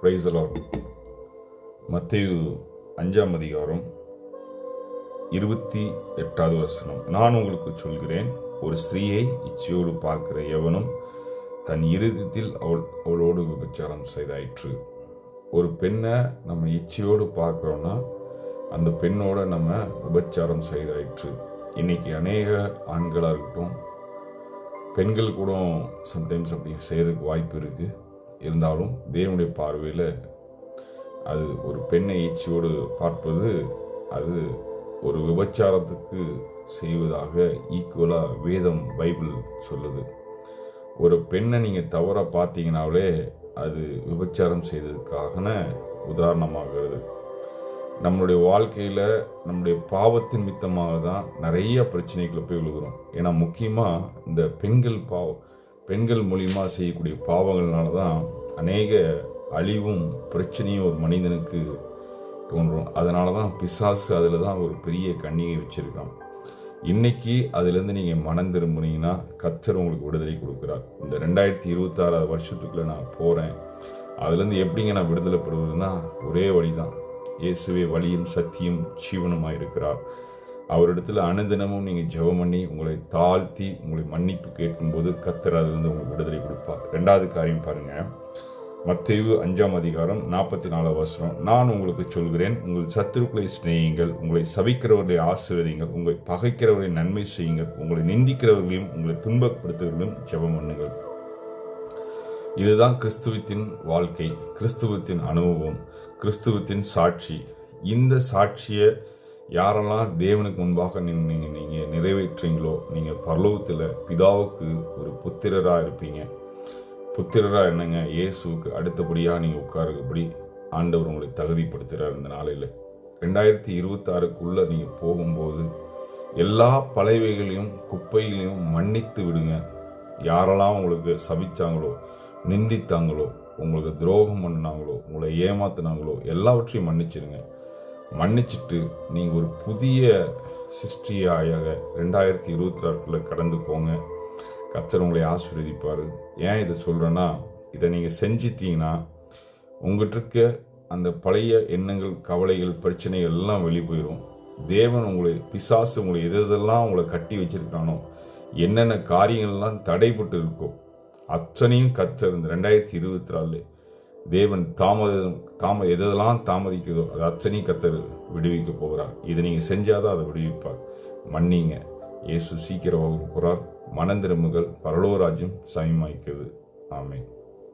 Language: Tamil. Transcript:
Praise the Lord. மத்தேயு 5ஆம் அதிகாரம் 28வது வசனம். நான் உங்களுக்கு சொல்கிறேன், ஒரு ஸ்திரீயை இச்சையோடு பார்க்கிற எவனும் தன் இருதயத்தில் அவளோடு விபச்சாரம் செய்தாயிற்று. ஒரு பெண்ணை நம்ம இச்சையோடு பார்க்குறோன்னா அந்த பெண்ணோட நம்ம விபச்சாரம் செய்தாயிற்று. இன்னைக்கு அநேக ஆண்களாக இருக்கட்டும், பெண்கள் கூட சம்டைம்ஸ் அப்படி செய்கிறதுக்கு வாய்ப்பு இருக்குது. இருந்தாலும் தேவனுடைய பார்வையில் அது ஒரு பெண்ணை இச்சையோடு பார்ப்பது அது ஒரு விபச்சாரத்துக்கு செய்வதாக ஈக்குவலாக வேதம் பைபிள் சொல்லுது. ஒரு பெண்ணை நீங்கள் தவறாக பார்த்தீங்கன்னாலே அது விபச்சாரம் செய்ததுக்கான உதாரணமாகிறது. நம்மளுடைய வாழ்க்கையில் நம்முடைய பாவத்தின் மித்தமாக தான் நிறைய பிரச்சனைகளை போய் விழுகிறோம். ஏன்னா முக்கியமாக இந்த பெண்கள் மூலியமாக செய்யக்கூடிய பாவங்கள்னால தான் அநேக அழிவும் பிரச்சனையும் ஒரு மனிதனுக்கு தோன்றும். அதனால தான் பிசாசு அதில் தான் ஒரு பெரிய கண்ணியை வச்சுருக்கான். இன்னைக்கு அதிலேருந்து நீங்கள் மனம் திரும்பினீங்கன்னா கர்த்தர் உங்களுக்கு விடுதலை கொடுக்குறார். இந்த 2026 வருஷத்துக்குள்ளே நான் போகிறேன். அதுலேருந்து எப்படிங்க நான் விடுதலை பெறுவதுன்னா ஒரே வழி தான். இயேசுவே வழியும் சத்தியும் ஜீவனுமாக இருக்கிறார். அவரிடத்தில் அனுதினமும் நீங்கள் ஜெபம் பண்ணி உங்களை தாழ்த்தி உங்களை மன்னிப்பு கேட்கும்போது கர்த்தர் அதிலிருந்து உங்களுக்கு விடுதலை கொடுப்பார். 2வது காரியம் பாருங்கள், மத்தேயு 5ஆம் அதிகாரம் 44வது வசனம். நான் உங்களுக்கு சொல்கிறேன், உங்கள் சத்துருக்களை சிநேகியுங்கள், உங்களை சபிக்கிறவர்களை ஆசீர்வதியுங்கள், உங்களை பகைக்கிறவர்களை நன்மை செய்யுங்கள், உங்களை நிந்திக்கிறவர்களையும் உங்களை துன்பப்படுத்துவர்களையும் ஜெபம் பண்ணுங்கள். இதுதான் கிறிஸ்துவத்தின் வாழ்க்கை, கிறிஸ்துவத்தின் அனுபவம், கிறிஸ்துவத்தின் சாட்சி. இந்த சாட்சியை யாரெல்லாம் தேவனுக்கு முன்பாக நீங்கள் நிறைவேற்றீங்களோ நீங்கள் பரலோகத்தில் பிதாவுக்கு ஒரு புத்திரராக இருப்பீங்க. புத்திரராக என்னங்க, இயேசுவுக்கு அடுத்தபடியாக நீங்கள் உட்காருக்கப்படி ஆண்டவர் உங்களை தகுதிப்படுத்துகிறார். இந்த நாளையில் 2026க்குள்ளே நீங்கள் போகும்போது எல்லா பழையவைகளையும் குப்பைகளையும் மன்னித்து விடுங்க. யாரெல்லாம் உங்களுக்கு சபிச்சாங்களோ, நிந்தித்தாங்களோ, உங்களுக்கு துரோகம் பண்ணினாங்களோ, உங்களை ஏமாத்தினாங்களோ எல்லாவற்றையும் மன்னிச்சிடுங்க. மன்னிச்சுட்டு நீங்கள் ஒரு புதிய சிருஷ்டியாக 2026க்குள்ளே கடந்து போங்க. கர்த்தர் உங்களை ஆசீர்வதிப்பார். ஏன் இதை சொல்கிறேன்னா, இதை நீங்கள் செஞ்சிட்டீங்கன்னா உங்கள்கிட்ட இருக்க அந்த பழைய எண்ணங்கள், கவலைகள், பிரச்சனைகள் எல்லாம் வெளியே போயிடும். தேவன் பிசாசு உங்களை எதெல்லாம் உங்களை கட்டி வச்சிருக்கானோ, என்னென்ன காரியங்கள்லாம் தடைப்பட்டு இருக்கோ அத்தனையும் கர்த்தர் இந்த 2024 தேவன் எதெல்லாம் தாமதிக்குதோ அது அத்தனையும் கர்த்தர் விடுவிக்க போகிறார். இதை நீங்கள் செஞ்சாதான் அதை விடுவிப்பார். மன்னிங்க, இயேசு சீக்கிரமாக போகிறார். மனம் திரும்புங்கள், பரலோக ராஜ்யம் சமீபமாகிறது. ஆமென்.